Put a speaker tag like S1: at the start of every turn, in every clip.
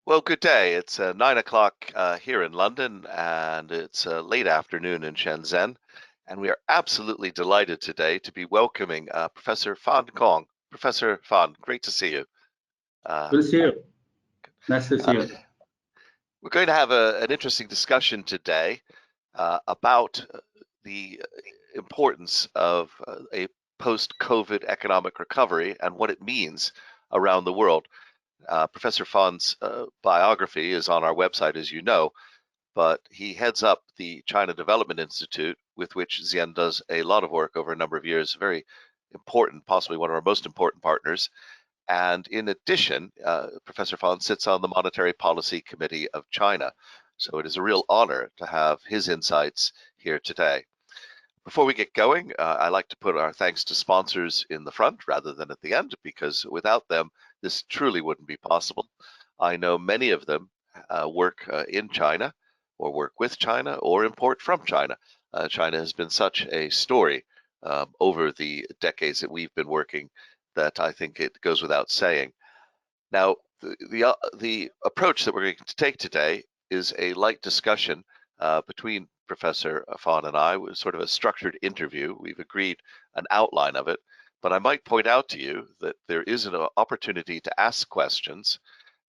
S1: Well, good day. It's 9 o'clock here in London, and it's late afternoon in Shenzhen. And we are absolutely delighted today to be welcoming Professor Fan Kong. Professor Fan, great to see you.
S2: Good to see you. Nice to see you.
S1: We're going to have an interesting discussion today about the importance of a post-COVID economic recovery and what it means around the world. Professor Fan's biography is on our website, as you know, but he heads up the China Development Institute, with which Xian does a lot of work over a number of years, very important, possibly one of our most important partners. And in addition, Professor Fan sits on the Monetary Policy Committee of China. So it is a real honor to have his insights here today. Before we get going, I like to put our thanks to sponsors in the front rather than at the end, because without them, this truly wouldn't be possible. I know many of them work in China, or work with China, or import from China. China has been such a story over the decades that we've been working that I think it goes without saying. Now, the approach that we're going to take today is a light discussion between Professor Fan and I. Was sort of a structured interview. We've agreed an outline of it, but I might point out to you that there is an opportunity to ask questions,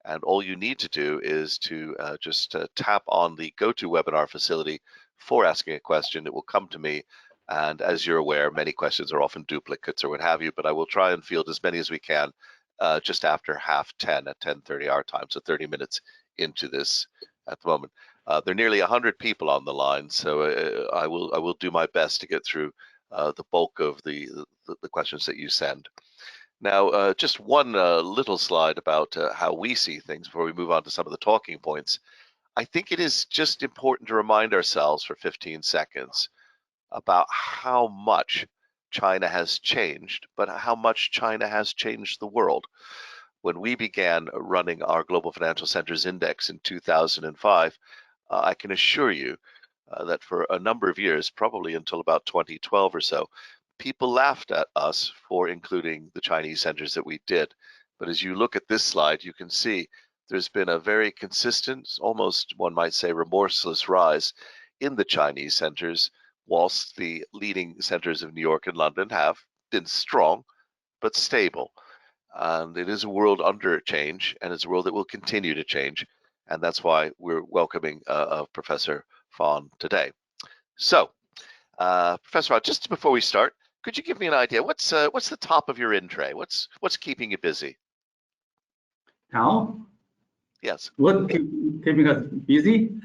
S1: and all you need to do is to just tap on the GoToWebinar facility for asking a question. It will come to me, and as you're aware, many questions are often duplicates or what have you, but I will try and field as many as we can just after 10:30 at 10:30 our time, so 30 minutes into this at the moment. There are nearly 100 people on the line, so I will do my best to get through the bulk of the questions that you send. Now, just one little slide about how we see things before we move on to some of the talking points. I think it is just important to remind ourselves for 15 seconds about how much China has changed, but how much China has changed the world. When we began running our Global Financial Centers Index in 2005, I can assure you that for a number of years, probably until about 2012 or so, people laughed at us for including the Chinese centers that we did. But as you look at this slide, you can see there's been a very consistent, almost one might say remorseless rise in the Chinese centers, whilst the leading centers of New York and London have been strong but stable. And it is a world under change, and it's a world that will continue to change. And that's why we're welcoming Professor Fan today. So, Professor Fan, just before we start, could you give me an idea? What's the top of your in tray? What's keeping you busy?
S2: How?
S1: Yes.
S2: What keeping us busy?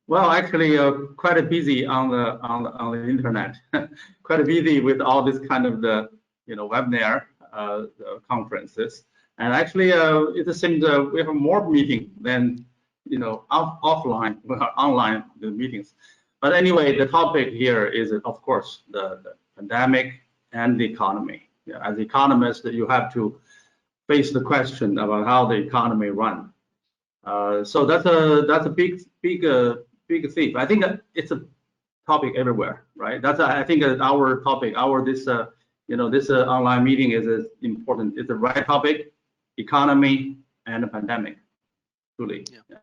S2: Well, actually, quite busy on the internet. Quite busy with all this kind of the webinar conferences. And actually, it seems we have more meetings than offline, online the meetings. But anyway, the topic here is, of course, the pandemic and the economy. As economists, you have to face the question about how the economy runs. So that's a big theme. I think it's a topic everywhere, right? I think our topic, this online meeting is important. It's the right topic, economy and the pandemic. Truly. Yeah.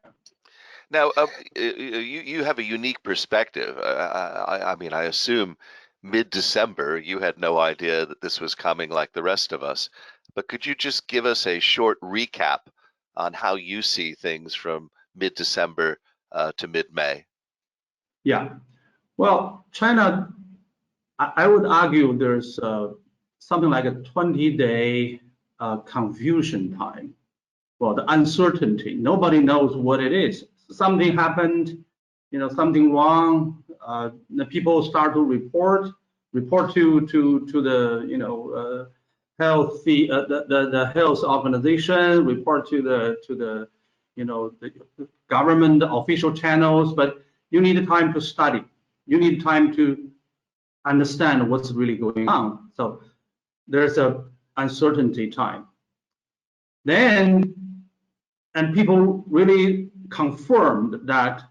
S1: Now, you have a unique perspective. I mean, I assume mid-December you had no idea that this was coming like the rest of us. But could you just give us a short recap on how you see things from mid-December to mid-May?
S2: Yeah. Well, China, I would argue there's something like a 20-day confusion time. Well, the uncertainty, nobody knows what it is. Something happened, something wrong. The people start to report to the the health organization, report to the government official channels. But you need time to study. You need time to understand what's really going on. So there's a uncertainty time. Then, and people really confirmed that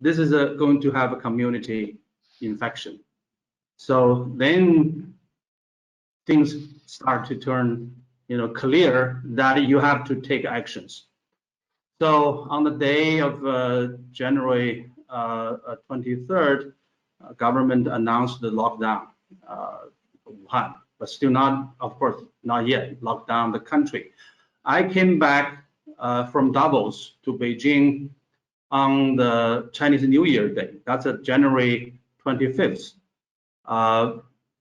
S2: this is going to have a community infection. So then things start to turn, clear that you have to take actions. So on the day of January 23rd, government announced the lockdown Wuhan, but still not, of course, not yet locked down the country. I came back from Davos to Beijing on the Chinese New Year day. That's January 25th.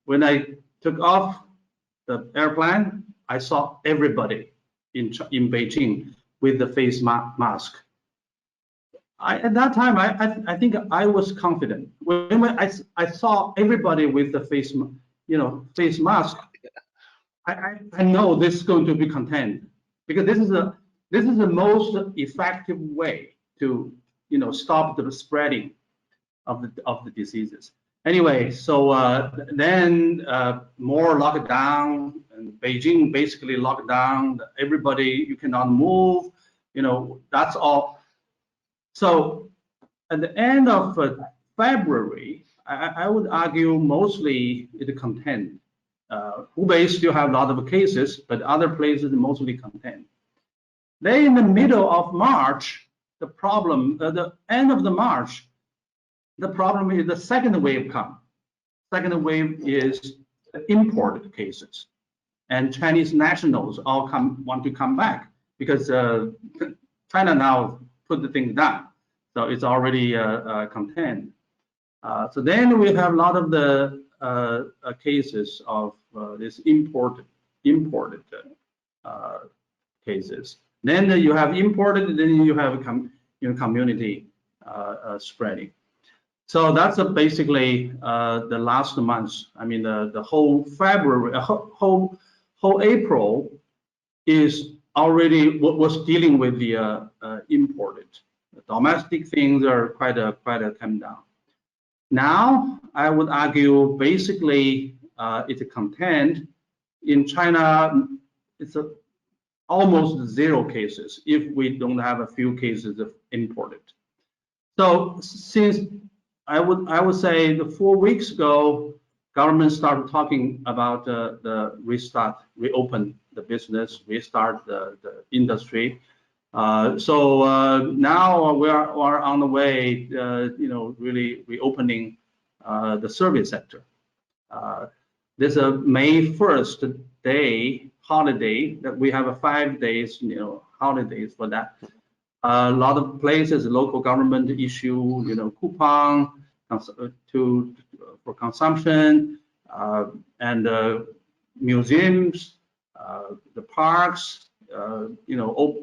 S2: When I took off the airplane, I saw everybody in Beijing with the face mask. At that time, I think I was confident. When I saw everybody with the face mask, I know this is going to be contained, because this is the most effective way to stop the spreading of the diseases. Anyway, so then more lockdown, and Beijing basically locked down. Everybody, you cannot move. That's all. So at the end of February, I would argue mostly it contained. Hubei still have a lot of cases, but other places mostly contained. Then in the middle of March, the problem, the end of the March, the problem is the second wave come. Second wave is imported cases, and Chinese nationals all want to come back because China now put the thing down, so it's already contained. So then we have a lot of the cases of this imported cases. Then you have imported, then you have community spreading. So that's basically the last month. I mean, the whole February, whole April is already was dealing with the imported. The domestic things are quite come down. Now, I would argue basically it's contained. In China, it's almost zero cases if we don't have a few cases of imported. So since I would say the 4 weeks ago, government started talking about the reopen the business, restart the industry. So now we are on the way, really reopening the service sector. There's a May 1st day holiday that we have a 5 days, holidays for that. A lot of places, local government issue, coupon for consumption, and museums, the parks,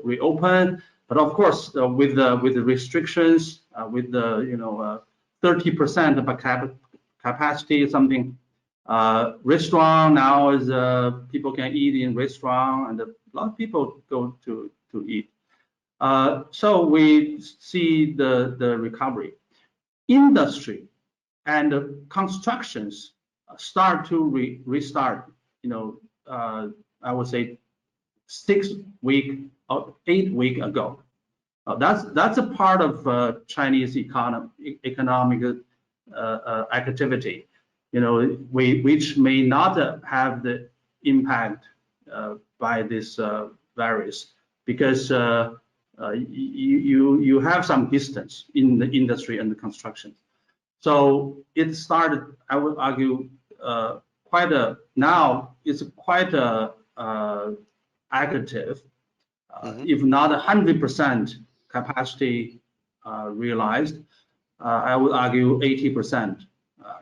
S2: reopen. But of course, with the restrictions, with the 30% of capacity, something. Restaurant now is people can eat in restaurant, and a lot of people go to eat. So we see the recovery. Industry and constructions start to restart. I would say 6 weeks or 8 weeks ago. That's a part of Chinese economic activity. Which may not have the impact by this virus, because you have some distance in the industry and the construction. So it started, I would argue, now it's quite active, if not 100% capacity realized. I would argue 80%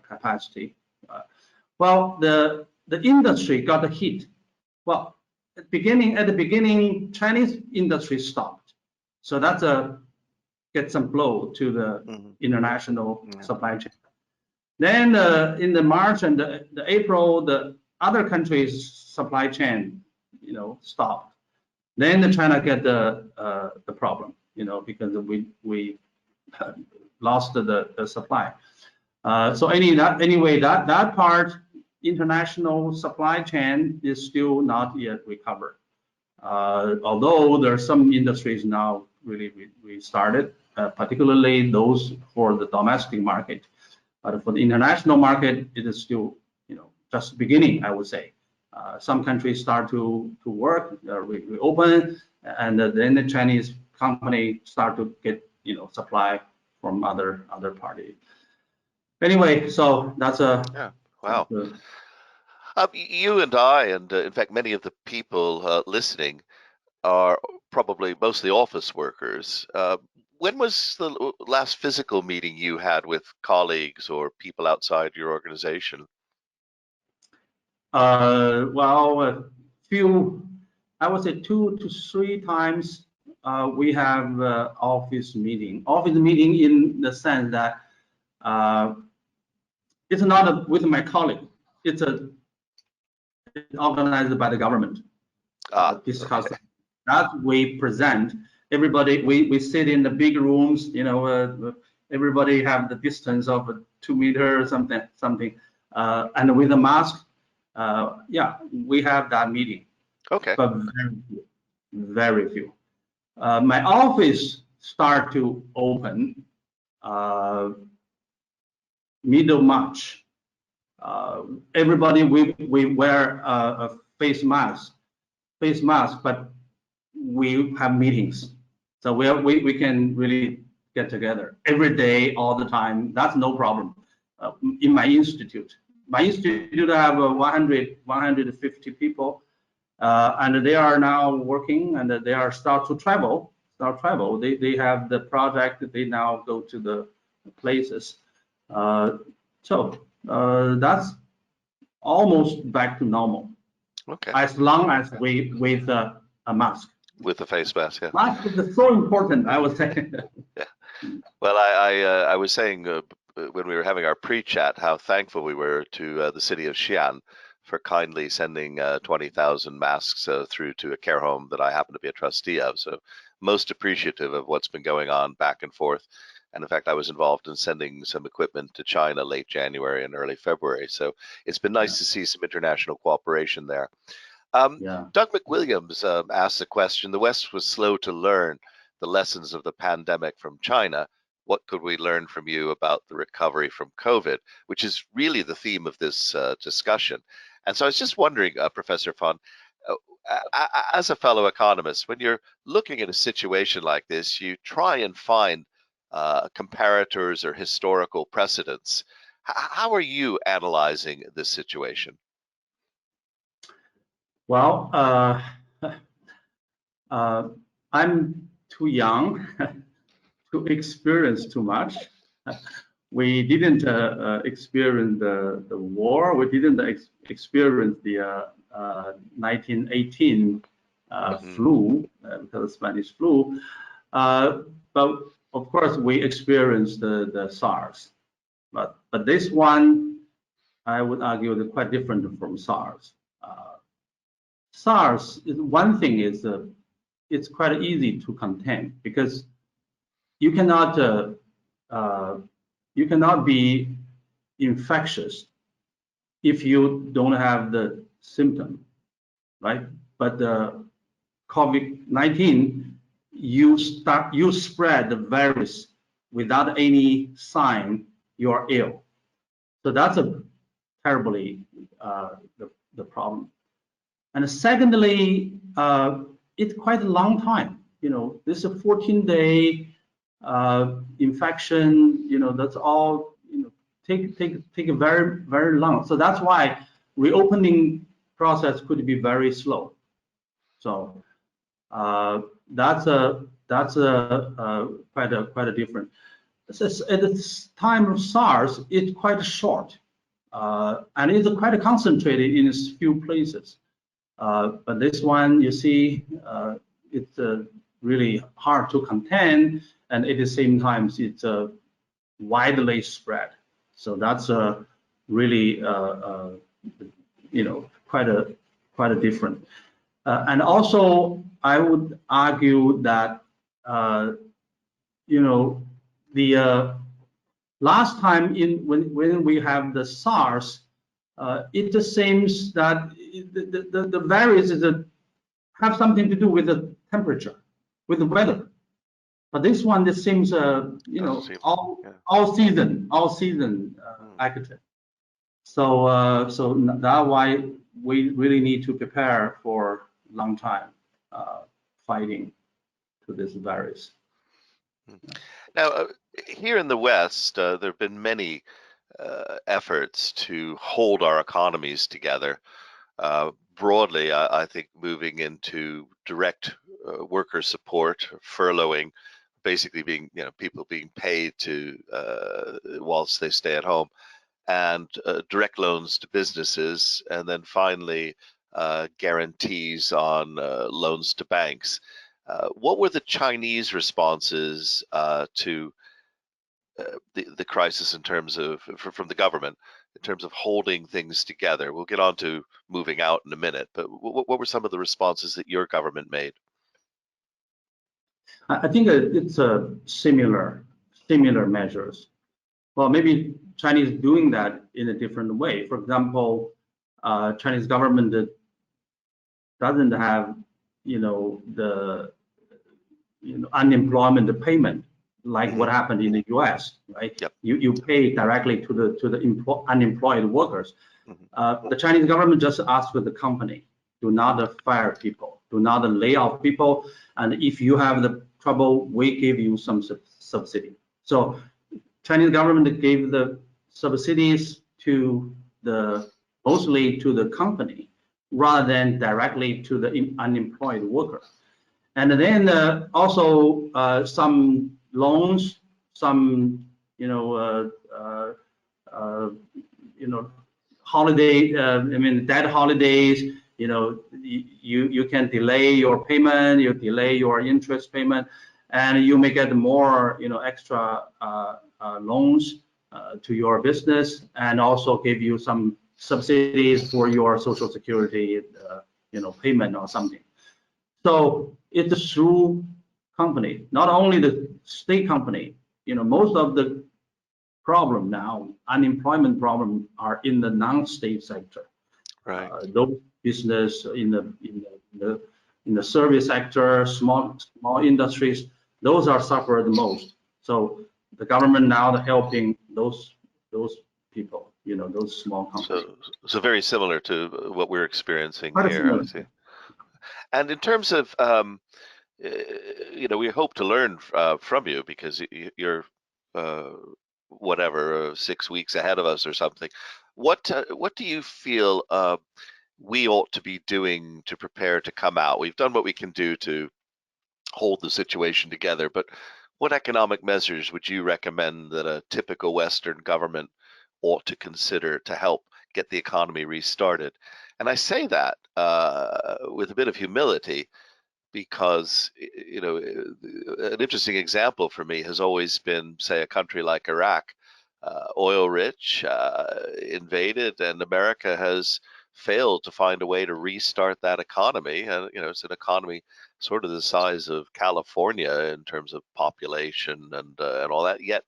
S2: capacity. Well, the industry got a hit. Well, at the beginning, Chinese industry stopped, so that's get some blow to the international supply chain. Then in the March and the April, the other countries' supply chain, stopped. Then China get the problem, because we lost the supply. So anyway, that part, international supply chain is still not yet recovered. Although there are some industries now really restarted, particularly those for the domestic market. But for the international market, it is still, just beginning, I would say. Some countries start to work, reopen, and then the Chinese company start to get supply from other party. Anyway, so that's a
S1: Yeah. Wow. You and I, and in fact, many of the people listening are probably mostly office workers. When was the last physical meeting you had with colleagues or people outside your organization?
S2: Well, I would say 2 to 3 times we have office meeting. Office meeting in the sense that it's not with my colleague. It's organized by the government. Discuss
S1: Okay.
S2: that we present everybody. We sit in the big rooms. Everybody have the distance of 2 meters or something, and with a mask. Yeah, we have that meeting,
S1: Okay.
S2: but very few. Very few. My office start to open middle March. Everybody we wear a face mask, but we have meetings, so we can really get together every day, all the time. That's no problem. In my institute have 150 people, and they are now working, and they are start to travel. They have the project. They now go to the places. So that's almost back to normal.
S1: Okay.
S2: As long as we with a mask.
S1: With the face mask, yeah.
S2: Mask is so important, I would say.
S1: Yeah. Well, I was saying when we were having our pre-chat how thankful we were to the city of Xi'an for kindly sending 20,000 masks through to a care home that I happen to be a trustee of. So most appreciative of what's been going on back and forth. And in fact, I was involved in sending some equipment to China late January and early February. So it's been nice to see some international cooperation there.
S2: Yeah.
S1: Doug McWilliams asked the question, the West was slow to learn the lessons of the pandemic from China. What could we learn from you about the recovery from COVID, which is really the theme of this discussion. And so I was just wondering, Professor Fon, as a fellow economist, when you're looking at a situation like this, you try and find comparators or historical precedents. How are you analyzing this situation?
S2: Well, I'm too young to experience too much. We didn't experience the war. We didn't experience the 1918 flu, because of Spanish flu. But of course, we experienced the SARS. But this one, I would argue, is quite different from SARS. SARS, one thing is it's quite easy to contain, because you cannot be infectious if you don't have the symptom, right? But the COVID-19, you spread the virus without any sign you are ill. So that's a terribly the problem. And secondly, it's quite a long time. This is a 14-day infection. That's all. Take a very, very long. So that's why reopening process could be very slow. So that's quite a different. At the time of SARS, it's quite short, and it's quite concentrated in a few places. But this one, you see, it's really hard to contain, and at the same time, it's widely spread. So that's really, quite a different. And also, I would argue that, the last time when we have the SARS, it just seems that the virus have something to do with the temperature, with the weather. But this one, this seems, all season active. So that's why we really need to prepare for long time fighting. this virus.
S1: Now, here in the West, there have been many efforts to hold our economies together. Broadly, I think moving into direct worker support, furloughing, basically being, people being paid to whilst they stay at home, and direct loans to businesses, and then finally guarantees on loans to banks. What were the Chinese responses to the crisis in terms of from the government, in terms of holding things together? We'll get on to moving out in a minute, but what were some of the responses that your government made?
S2: I think it's a similar measures. Well, maybe Chinese doing that in a different way. For example, Chinese government doesn't have, the unemployment payment like what happened in the U.S. Right?
S1: Yep.
S2: You pay directly to the unemployed workers. The Chinese government just asked the company, do not fire people, do not lay off people, and if you have the trouble, we give you some subsidy. So Chinese government gave the subsidies to mostly to the company rather than directly to the unemployed worker. And then also some loans, some holiday, debt holidays. You can delay your payment, you delay your interest payment, and you may get more extra loans to your business, and also give you some subsidies for your social security payment or something. So it's through company, not only the state company. Most of the problem now, unemployment problem, are in the non-state sector.
S1: Right.
S2: Those business in the service sector, small industries, those are suffer the most. So the government now helping those people, those small companies.
S1: So very similar to what we're experiencing
S2: Quite
S1: here.
S2: similar.
S1: I see. And in terms of, we hope to learn from you, because you're whatever 6 weeks ahead of us or something. What do you feel we ought to be doing to prepare to come out? We've done what we can do to hold the situation together, but what economic measures would you recommend that a typical Western government ought to consider to help get the economy restarted? And I say that with a bit of humility, because an interesting example for me has always been, say, a country like Iraq, oil rich, invaded, and America has failed to find a way to restart that economy. And it's an economy sort of the size of California in terms of population and all that, yet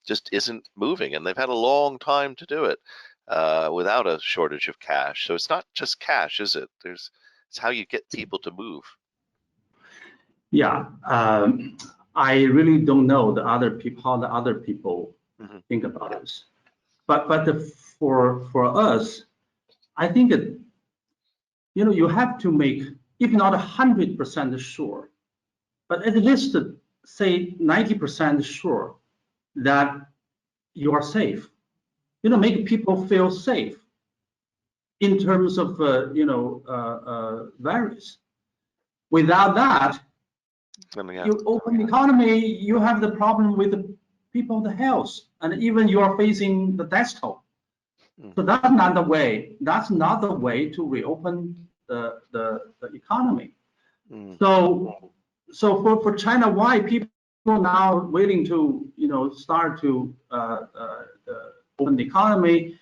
S1: just isn't moving. And they've had a long time to do it without a shortage of cash. So it's not just cash, is it? It's how you get people to move.
S2: Yeah, I really don't know how the other people think about this. But for us, I think you have to make, if not 100% sure, but at least say 90% sure that you are safe. Make people feel safe in terms of virus. Without that, you open the economy, you have the problem with the people's health, and even you are facing the death toll. So that's not the way. That's not the way to reopen the economy. So for China, why people now willing to start to open the economy?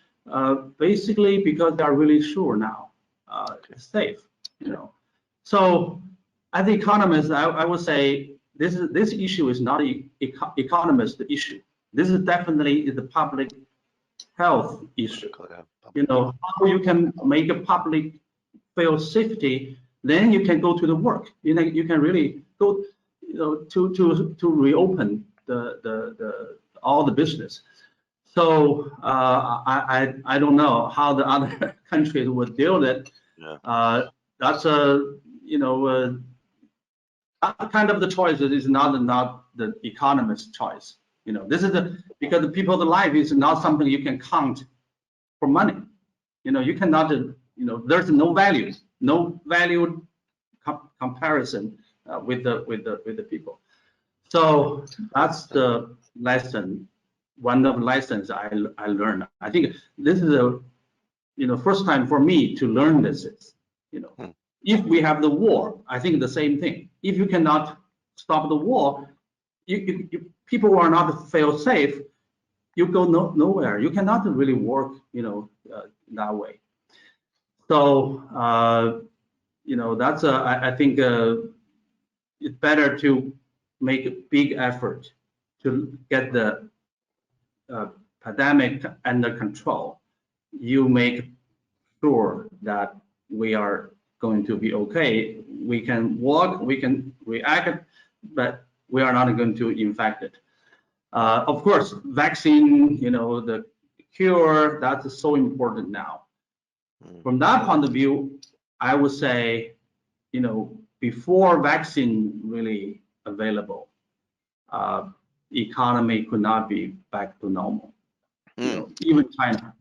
S2: Basically because they are really sure now it's safe. So as economists, I would say this issue is not an economist issue. This is definitely the public health issue. How you can make a public feel safety, then you can go to the work. You can really go to reopen all the business. So I don't know how the other countries would deal with it.
S1: Yeah.
S2: That's a that kind of the choice is not the economist's choice. This is because the people's life is not something you can count for money. You cannot. There's no value comparison with the people. So that's the lesson. One of the lessons I learned. I think this is a first time for me to learn this. If we have the war, I think the same thing. If you cannot stop the war, people who are not feel safe, you go nowhere. You cannot really work, that way. So, that's I think it's better to make a big effort to get the pandemic under control. You make sure that we are going to be okay. We can walk, we can react, but we are not going to infect it. Of course, vaccine, the cure, that's so important now. From that point of view, I would say, before vaccine really available, economy could not be back to normal. Even China.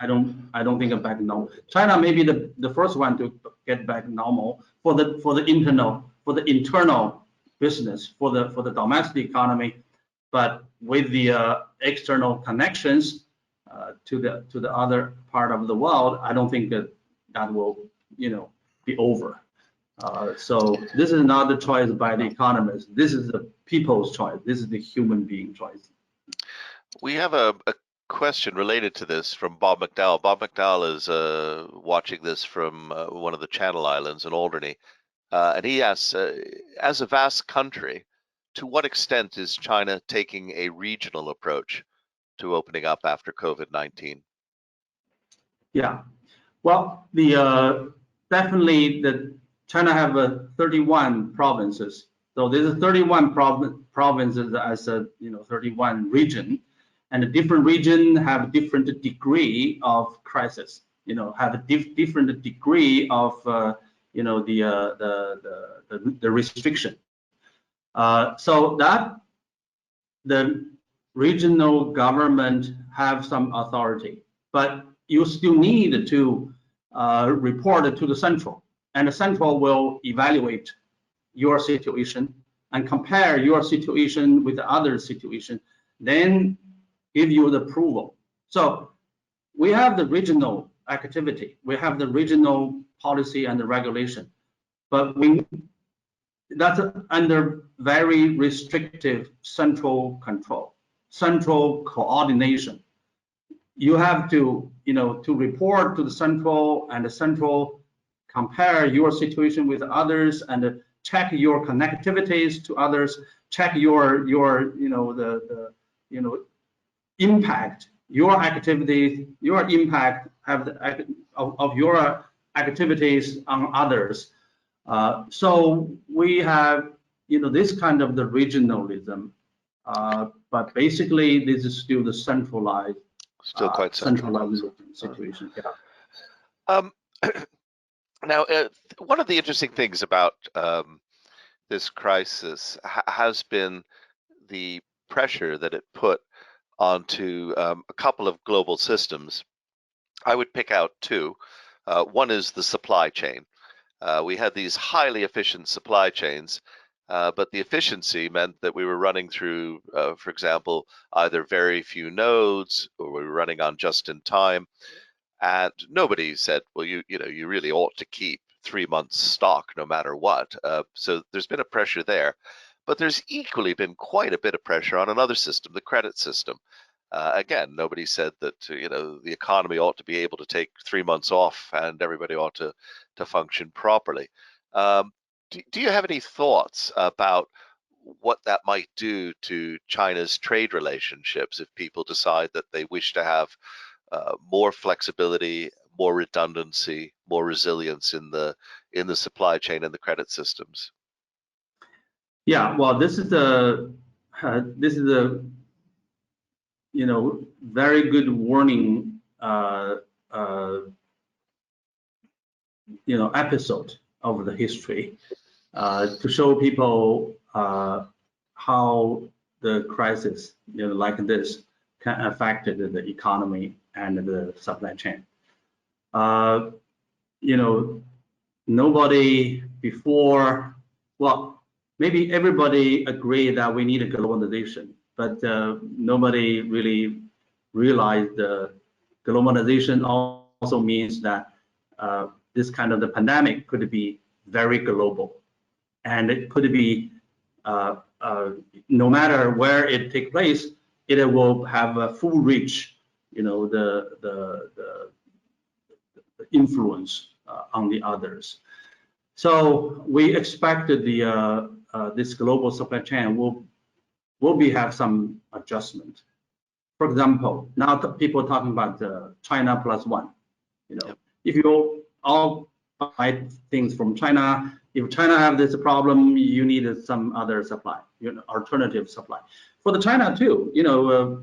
S2: I don't think back to normal. China may be the first one to get back to normal for the internal business, for the domestic economy, but with the external connections to the other part of the world, I don't think that will be over. So this is not the choice by the economists. This is the people's choice. This is the human being choice.
S1: We have a question related to this from Bob McDowell. Bob McDowell is watching this from one of the Channel Islands in Alderney. And he asks, as a vast country, to what extent is China taking a regional approach to opening up after COVID-19?
S2: Yeah, well, definitely China have 31 provinces. So there's 31 provinces as 31 region, and the different region have different degree of crisis. Have a different degree of the restriction. So that the regional government have some authority, but you still need to report to the central, and the central will evaluate your situation and compare your situation with the other situation, then give you the approval. So we have the regional activity, we have the regional policy and the regulation, but that's under very restrictive central control, central coordination. You have to, to report to the central, and the central compare your situation with others and check your connectivities to others, check your impact, your activities, your impact of your activities on others. So we have, this kind of the regionalism, but basically this is still the centralized,
S1: still quite
S2: centralized situation.
S1: Yeah. Now, one of the interesting things about this crisis has been the pressure that it put onto a couple of global systems. I would pick out two. One is the supply chain. We had these highly efficient supply chains, but the efficiency meant that we were running through, for example, either very few nodes, or we were running on just in time. And nobody said, well, you really ought to keep 3 months stock no matter what. So there's been a pressure there. But there's equally been quite a bit of pressure on another system, the credit system. Again, nobody said that the economy ought to be able to take 3 months off and everybody ought to function properly. Do you have any thoughts about what that might do to China's trade relationships if people decide that they wish to have more flexibility, more redundancy, more resilience in the supply chain and the credit systems?
S2: Yeah, well, this is a very good warning episode of the history. to show people how the crisis, like this, can affect the economy and the supply chain. Nobody before, well, maybe everybody agreed that we need a globalization, but nobody really realized globalization also means that this kind of the pandemic could be very global, and it could be no matter where it takes place, it will have a full reach, the influence on the others. So we expected the this global supply chain will have some adjustment. For example, now people are talking about China plus one.
S1: Yep.
S2: If you all buy things from China, if China have this problem, you need some other supply, alternative supply. For the China too,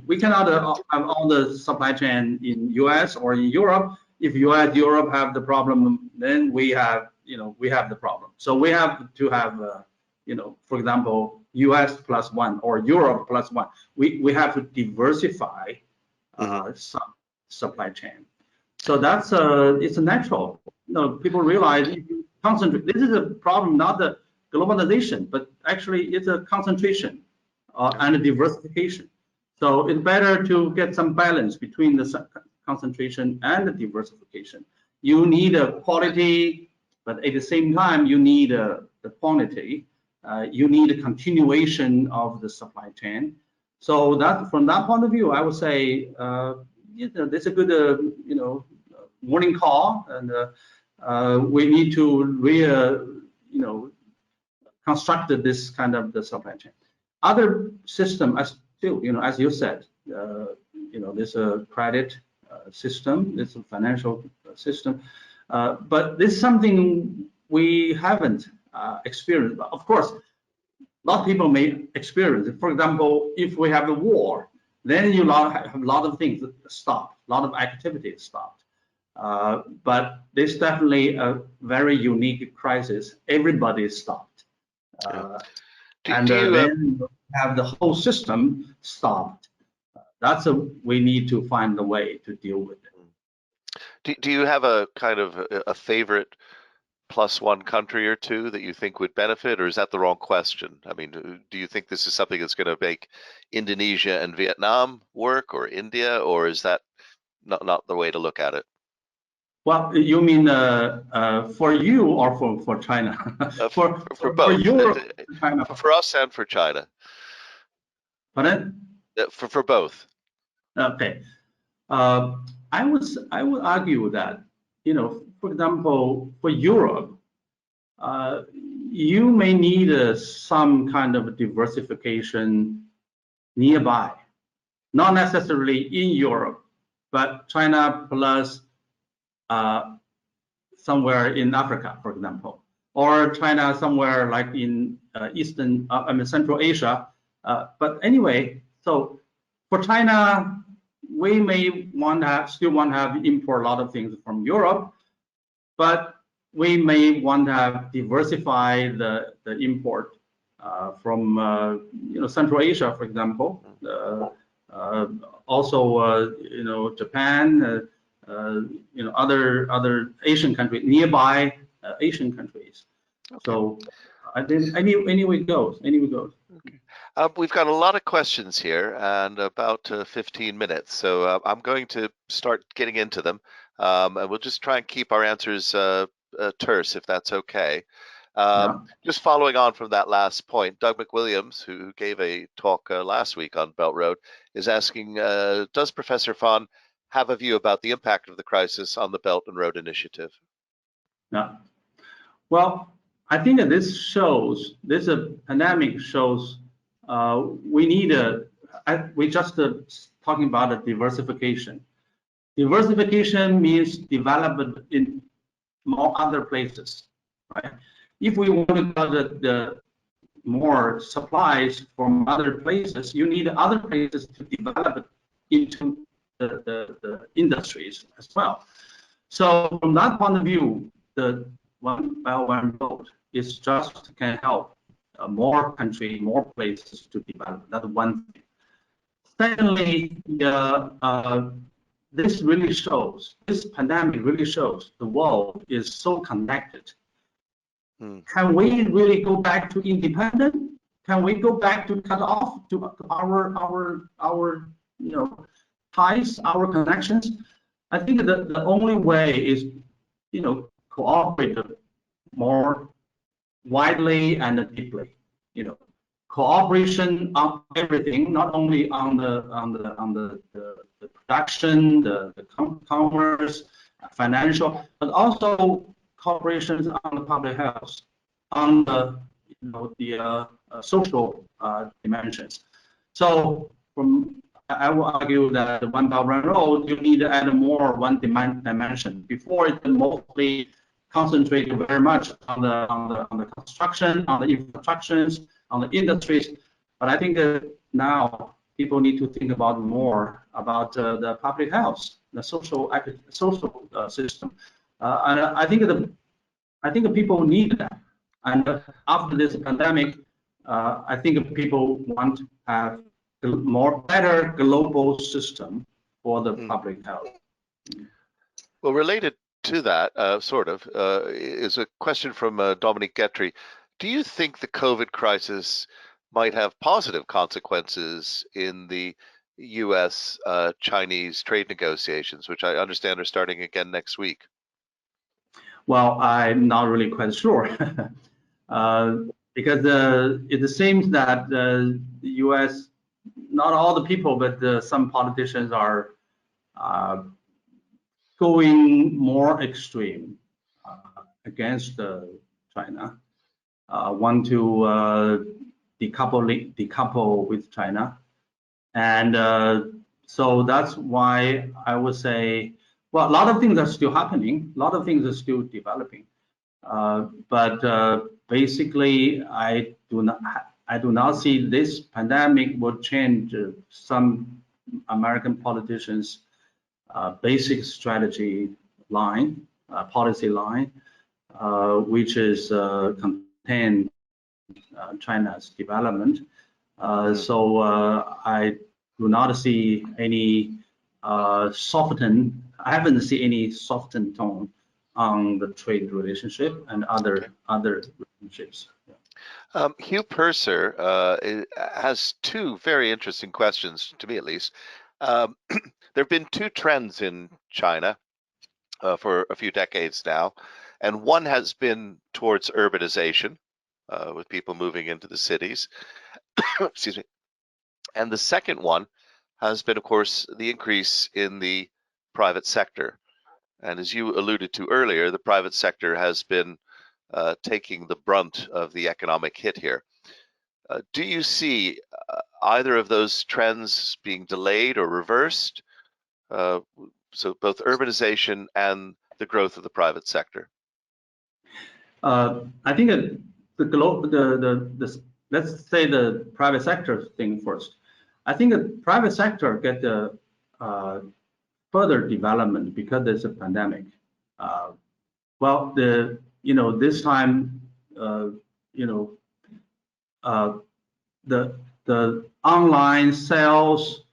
S2: we cannot have all the supply chain in US or in Europe. If Europe have the problem, then we have the problem. So we have to have, for example, US plus one or Europe plus one. We have to diversify some supply chain. So that's it's a natural. People realize if you concentrate. This is a problem, not the globalization, but actually it's a concentration and a diversification. So it's better to get some balance between the concentration and the diversification. You need a quality, but at the same time you need the quantity. You need a continuation of the supply chain. So that from that point of view, I would say this is a good morning call, and we need to construct this kind of the supply chain. Other system, as still, as you said, there's a credit system, there's a financial system, but this is something we haven't experienced. Of course, a lot of people may experience it. For example, if we have a war, then you have a lot of things stopped, a lot of activities stopped. But this is definitely a very unique crisis. Everybody stopped. Then you have the whole system stopped. We need to find a way to deal with it.
S1: Do you have a kind of a favorite plus one country or two that you think would benefit, or is that the wrong question? I mean, do you think this is something that's going to make Indonesia and Vietnam work, or India, or is that not the way to look at it?
S2: Well, you mean for you or for China?
S1: For both.
S2: For Europe, China.
S1: For us and for China.
S2: Pardon?
S1: For both.
S2: Okay. I would argue that, for example, for Europe, you may need some kind of diversification nearby, not necessarily in Europe, but China plus somewhere in Africa, for example, or China somewhere like in Central Asia. But anyway, so for China, we may still want to have import a lot of things from Europe, but we may want to have diversify the import from Central Asia, for example. Also, Japan. Other Asian countries, nearby Asian countries. Okay. So I think anyway it goes.
S1: Okay. We've got a lot of questions here and about 15 minutes, so I'm going to start getting into them, and we'll just try and keep our answers terse, if that's okay. Just following on from that last point, Doug McWilliams, who gave a talk last week on Belt Road, is asking, does Professor Fan have a view about the impact of the crisis on the Belt and Road Initiative?
S2: Yeah. Well, I think that this pandemic shows we need we just talking about a diversification. Diversification means development in more other places, right? If we want to get the more supplies from other places, you need other places to develop into the industries as well. So from that point of view, the One Belt One Road is just can help more country, more places to develop. That's one thing. Secondly, this really shows, this pandemic really shows the world is so connected. Can we really go back to independent? Can we go back to cut off to our ties, our connections? I think that the only way is cooperate more widely and deeply. Cooperation on everything, not only on the production, the commerce, financial, but also cooperation on the public health, on the social dimensions. So I will argue that the One Belt One Road, you need to add more one dimension. Before it mostly concentrated very much on the construction, on the infrastructures, on the industries. But I think now people need to think about more about the public health, the social system, and I think people need that. And after this pandemic, I think people want to have better global system for the public health.
S1: Well, related to that, is a question from Dominique Guetry. Do you think the COVID crisis might have positive consequences in the U.S.-Chinese trade negotiations, which I understand are starting again next week?
S2: Well, I'm not really quite sure, because it seems that the U.S., not all the people, but some politicians are going more extreme against China, want to decouple with China, and so that's why I would say, well, a lot of things are still happening, a lot of things are still developing, but basically, I do not see this pandemic will change some American politicians' basic strategy line, policy line, which is contain China's development. So I do not see any soften. I haven't seen any softened tone on the trade relationship and other relationships.
S1: Hugh Purser has two very interesting questions, to me at least. There have been two trends in China for a few decades now, and one has been towards urbanization, with people moving into the cities. Excuse me. And the second one has been, of course, the increase in the private sector. And as you alluded to earlier, the private sector has been taking the brunt of the economic hit here. Do you see either of those trends being delayed or reversed? So both urbanization and the growth of the private sector.
S2: I think let's say the private sector thing first. I think the private sector get the further development because there's a pandemic. Well, this time, the online sales,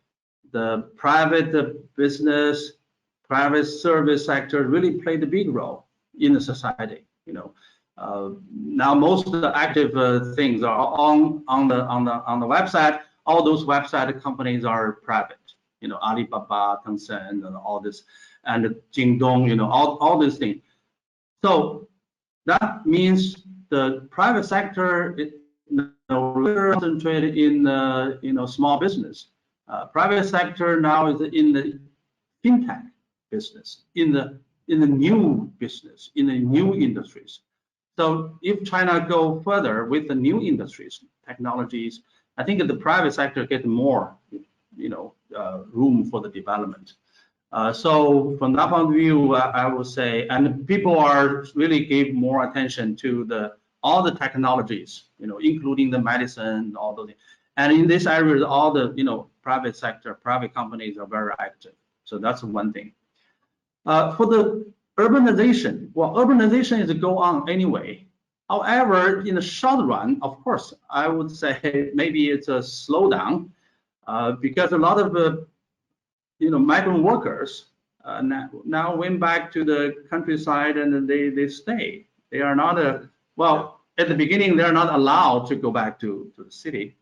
S2: the private business, private service sector really played a big role in the society. Now most of the active things are on the website. All those website companies are private. Alibaba, Tencent, and all this, and Jingdong. All these things. So that means the private sector is concentrated in small business. Private sector now is in the fintech business, in the new business, in the new industries. So if China go further with the new industries, technologies, I think the private sector get more, room for the development. So from that point of view, I would say, and people are really give more attention to all the technologies, including the medicine, all those. And in this area, all the private sector, private companies are very active. So that's one thing. For the urbanization, well, urbanization is go on anyway. However, in the short run, of course, I would say maybe it's a slowdown because a lot of migrant workers now went back to the countryside and they stay. They are not well, at the beginning they're not allowed to go back to the city,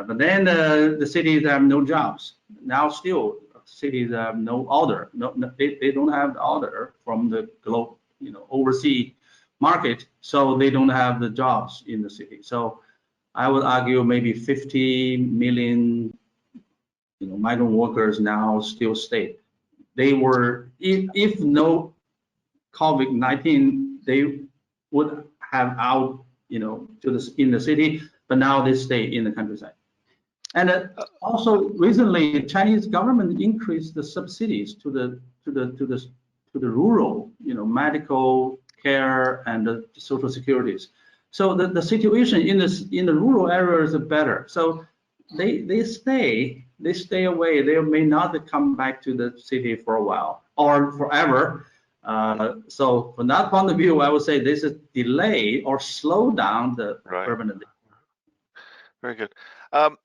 S2: but then the cities have no jobs. Now still cities have no order. They don't have the order from the global, overseas market, so they don't have the jobs in the city. So I would argue maybe 50 million migrant workers now still stay. They were, if no COVID-19, they would have out, in the city, but now they stay in the countryside. And also recently, the Chinese government increased the subsidies to the rural, medical care and the social securities. So the situation in the rural areas is better. So they stay away. They may not come back to the city for a while or forever. So from that point of view, I would say this is delay or slow down the urbanization.
S1: Very good.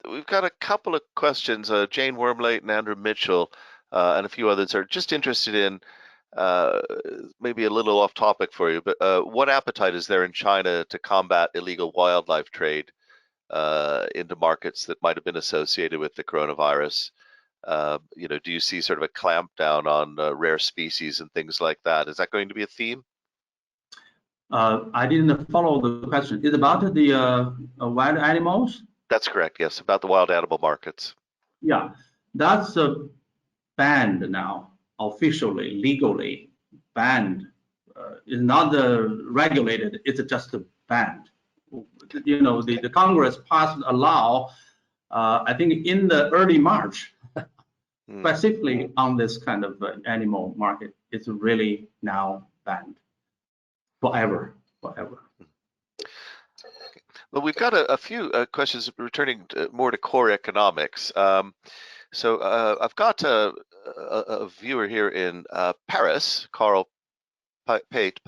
S1: We've got a couple of questions. Jane Wormlate and Andrew Mitchell and a few others are just interested in maybe a little off topic for you, but what appetite is there in China to combat illegal wildlife trade into markets that might have been associated with the coronavirus? Do you see sort of a clampdown on rare species and things like that? Is that going to be a theme?
S2: I didn't follow the question. Is it about the wild animals?
S1: That's correct, yes, about the wild animal markets.
S2: Yeah, that's banned now, officially, legally banned. It's not regulated, it's just banned. The Congress passed a law, I think in the early March, specifically on this kind of animal market. It's really now banned forever.
S1: Well, we've got a few questions returning more to core economics. So I've got a viewer here in Paris, Carl Pate.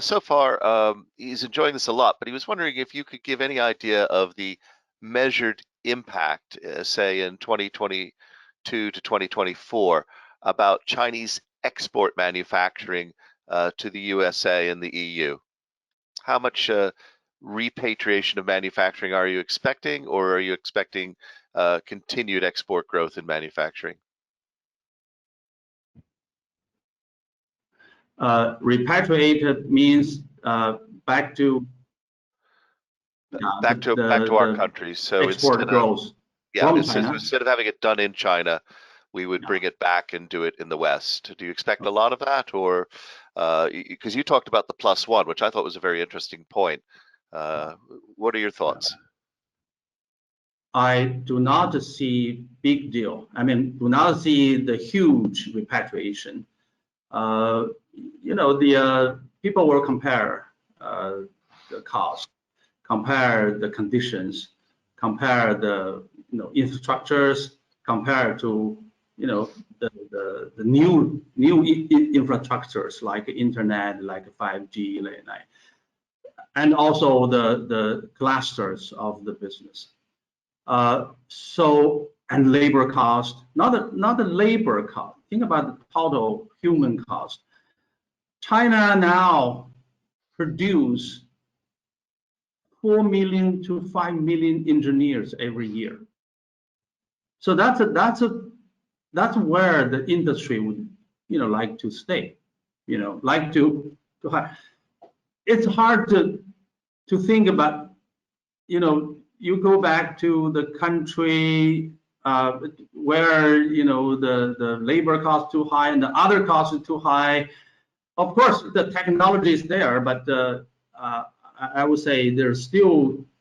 S1: So far, he's enjoying this a lot, but he was wondering if you could give any idea of the measured impact, say in 2022 to 2024, about Chinese export manufacturing to the USA and the EU. How much repatriation of manufacturing are you expecting, or are you expecting continued export growth in manufacturing?
S2: Repatriated means back to
S1: our countries. So
S2: export growth.
S1: Instead of having it done in China, we would bring it back and do it in the West. Do you expect a lot of that, or because you talked about the +1, which I thought was a very interesting point? What are your thoughts?
S2: I do not see big deal. I mean, do not see the huge repatriation. The people will compare the cost, compare the conditions, compare the infrastructures, compare to the new infrastructures like internet, like 5G, and also the clusters of the business. And labor cost, not the labor cost. Think about the total human cost. China now produce 4 million to 5 million engineers every year. So that's where the industry would like to stay. Like to hire. It's hard to think about. You go back to the country where the labor cost too high and the other costs is too high. Of course, the technology is there, but I would say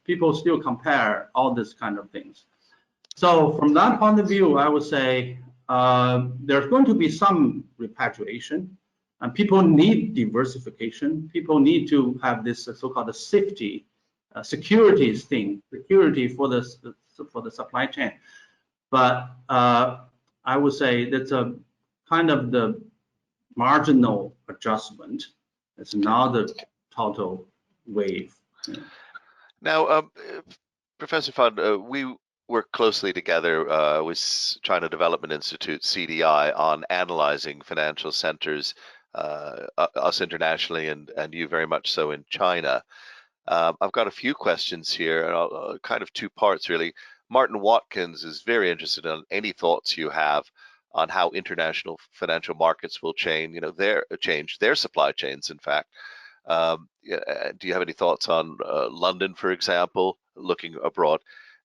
S2: people still compare all this kind of things. So from that point of view, I would say there's going to be some repatriation, and people need diversification. People need to have this so-called safety, security for the supply chain. But I would say that's a kind of the marginal adjustment. It's not the total wave.
S1: Now, Professor Fan, we work closely together with China Development Institute, CDI, on analyzing financial centers, us internationally and you very much so in China. I've got a few questions here, and kind of two parts really. Martin Watkins is very interested in any thoughts you have on how international financial markets will change their supply chains, in fact. Do you have any thoughts on London, for example, looking abroad?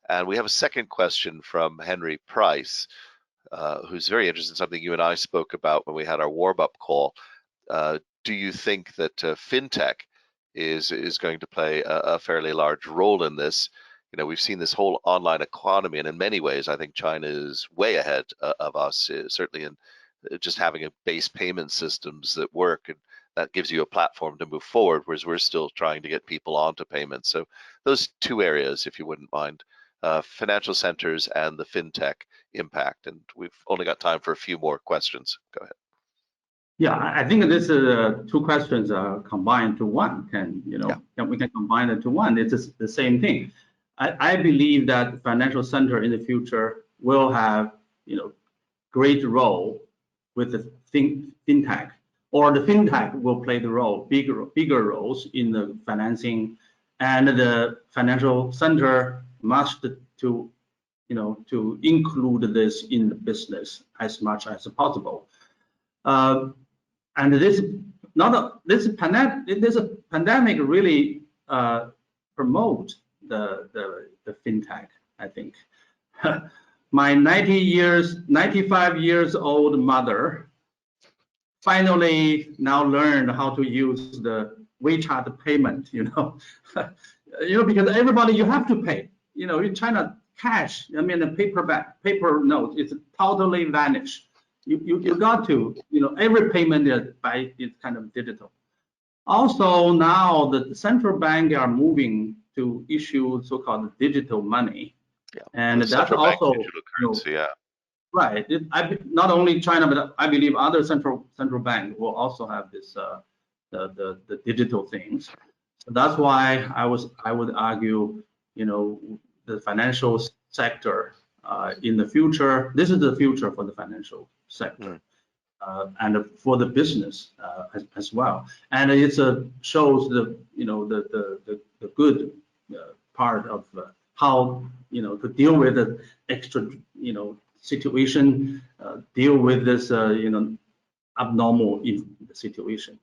S1: And we have a second question from Henry Price, who's very interested in something you and I spoke about when we had our warm-up call. Do you think that fintech is going to play a fairly large role in this? We've seen this whole online economy, and in many ways, I think China is way ahead of us, certainly in just having a base payment systems that work, and that gives you a platform to move forward, whereas we're still trying to get people onto payments. So those two areas, if you wouldn't mind, financial centers and the fintech impact. And we've only got time for a few more questions. Go ahead.
S2: Yeah, I think this is two questions combined to one. We can combine it to one. It's the same thing. I believe that financial center in the future will have great role with the fintech, or the fintech will play the role, bigger roles in the financing, and the financial center must to include this in the business as much as possible. And this pandemic really promote the fintech, I think. My 95 years old mother finally now learned how to use the WeChat payment, because everybody, you have to pay. In China, cash, the paper note, it's totally vanished. You got to, every payment is kind of digital. Also now the central bank are moving to issue so-called digital money. Yeah. And that's also digital currency, right. Not only China, but I believe other central bank will also have this the digital things. So that's why I would argue, the financial sector in the future, this is the future for the financial sector. And for the business as well, and it shows the the good part of how to deal with the extra situation, deal with this abnormal situation.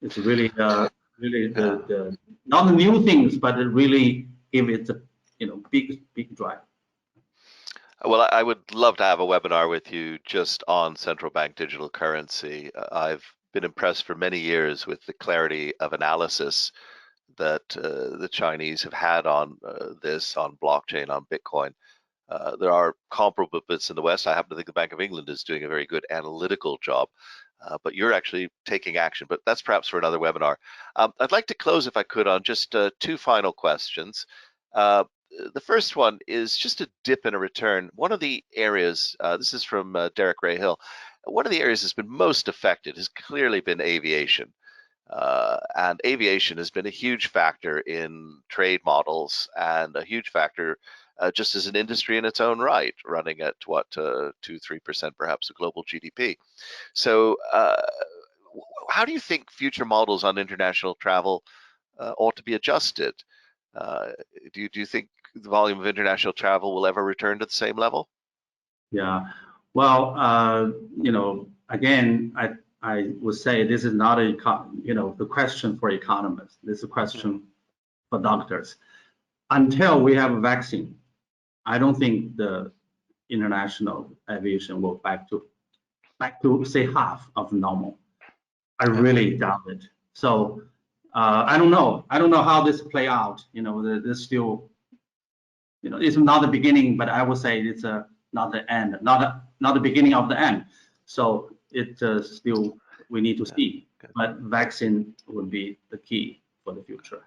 S2: It's really really the not the new things, but it really give it a big drive.
S1: Well, I would love to have a webinar with you just on central bank digital currency. I've been impressed for many years with the clarity of analysis that the Chinese have had on this, on blockchain, on Bitcoin. There are comparable bits in the West. I happen to think the Bank of England is doing a very good analytical job, but you're actually taking action. But that's perhaps for another webinar. I'd like to close, if I could, on just two final questions. The first one is just a dip and a return. One of the areas, this is from Derek Ray Hill, one of the areas that's been most affected has clearly been aviation. And aviation has been a huge factor in trade models and a huge factor just as an industry in its own right, running at what, 2-3% perhaps of global GDP. So how do you think future models on international travel ought to be adjusted? Do you think the volume of international travel will ever return to the same level?
S2: Yeah, well, again, I would say this is not the question for economists. This is a question for doctors. Until we have a vaccine, I don't think the international aviation will back to say half of normal. I really doubt it. So I don't know how this play out. There's still, it's not the beginning, but I would say it's not the end, not the beginning of the end. So it still, we need to see. But vaccine would be the key for the future.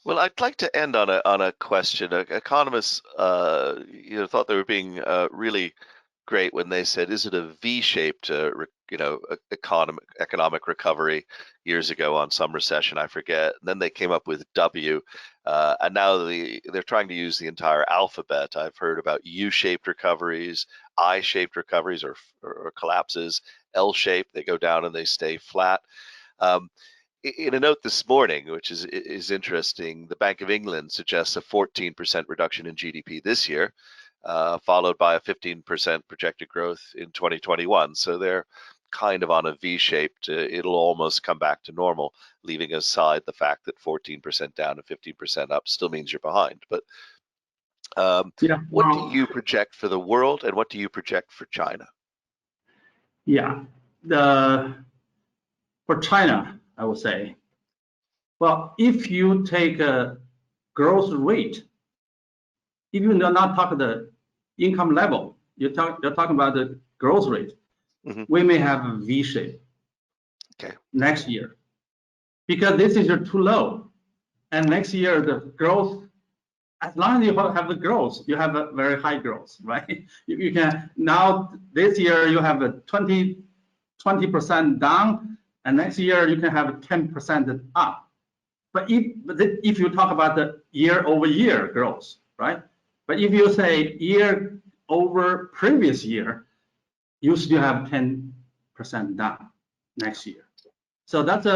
S1: Well, I'd like to end on a question. Economists, thought they were being really great when they said, "Is it a V-shaped economic recovery years ago on some recession, I forget. And then they came up with W, and now they're trying to use the entire alphabet. I've heard about U-shaped recoveries, I-shaped recoveries, or collapses, L-shaped, they go down and they stay flat. In a note this morning, which is interesting, the Bank of England suggests a 14% reduction in GDP this year, followed by a 15% projected growth in 2021. So they're kind of on a V-shaped, it'll almost come back to normal, leaving aside the fact that 14% down and 15% up still means you're behind. But what do you project for the world, and what do you project for China?
S2: Yeah, for China, I would say, well, if you take a growth rate, if you're not talking the income level, you're talking about the growth rate, we may have a V shape next year, because this is too low. And next year, the growth, as long as you have the growth, you have a very high growth, right? You can, now this year you have a 20% down, and next year you can have a 10% up. But if you talk about the year-over-year growth, right? But if you say year over previous year, you still have 10% down next year. So that's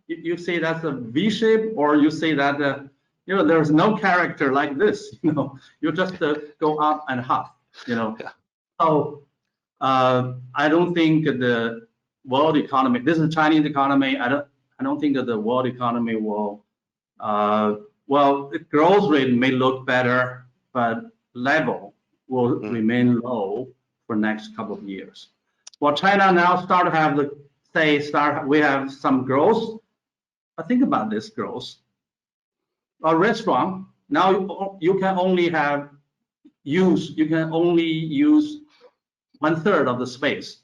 S2: you say that's a V shape, or you say that there's no character like this. You just go up and half. Yeah. So I don't think the world economy. This is Chinese economy. I don't think that the world economy will. Well, the growth rate may look better, but level will remain low for next couple of years. Well, China now start to have we have some growth. But think about this growth. A restaurant now you can only use 1/3 of the space.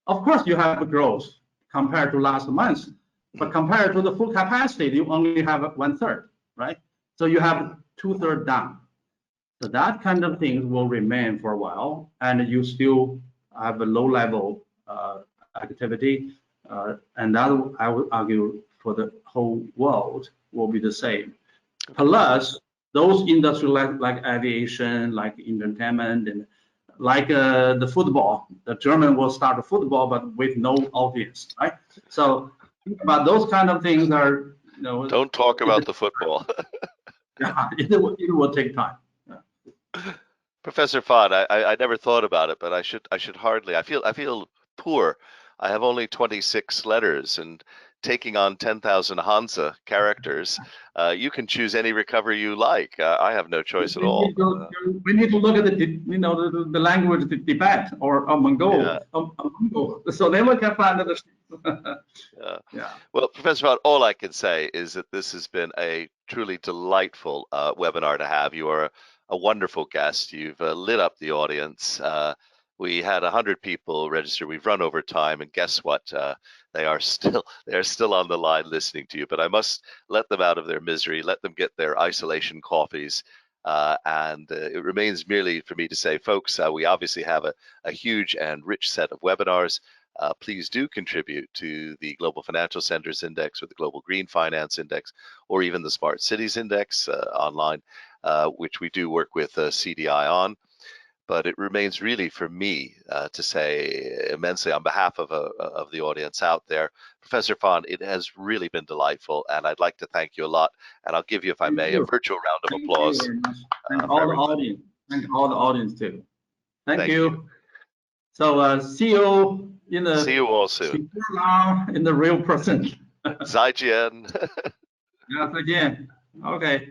S2: Of course, you have a growth compared to last month, but compared to the full capacity, you only have 1/3, right? So you have 2/3 down. So that kind of things will remain for a while, and you still have a low-level activity, and that I would argue for the whole world will be the same. Plus, those industries like aviation, like entertainment, and like the football, the German will start a football, but with no audience, right? So think about those kind of things are,
S1: Don't talk about the football.
S2: Yeah, it will take time. Yeah.
S1: Professor Fan, I never thought about it, but I should hardly. I feel poor. I have only 26 letters, and taking on 10,000 Hansa characters, you can choose any recovery you like. I have no choice at all.
S2: We need to look at the language debate or Mongol. Yeah. So then we can find the.
S1: Yeah. Well, Professor Fan, all I can say is that this has been a truly delightful webinar to have. You are a wonderful guest. You've lit up the audience. We had 100 people register. We've run over time, and guess what? They are still on the line listening to you. But I must let them out of their misery, let them get their isolation coffees, and it remains merely for me to say, folks, we obviously have a huge and rich set of webinars. Please do contribute to the Global Financial Centers Index or the Global Green Finance Index, or even the Smart Cities Index online, which we do work with CDI on. But it remains really for me to say immensely on behalf of the audience out there, Professor Fan, it has really been delightful, and I'd like to thank you a lot. And I'll give you, if I may, a virtual round of applause.
S2: Thank all the audience. Thank all the audience too. Thank you. So see you in the.
S1: See you all soon.
S2: In the real person.
S1: 再见.
S2: Yeah, 再见. Okay.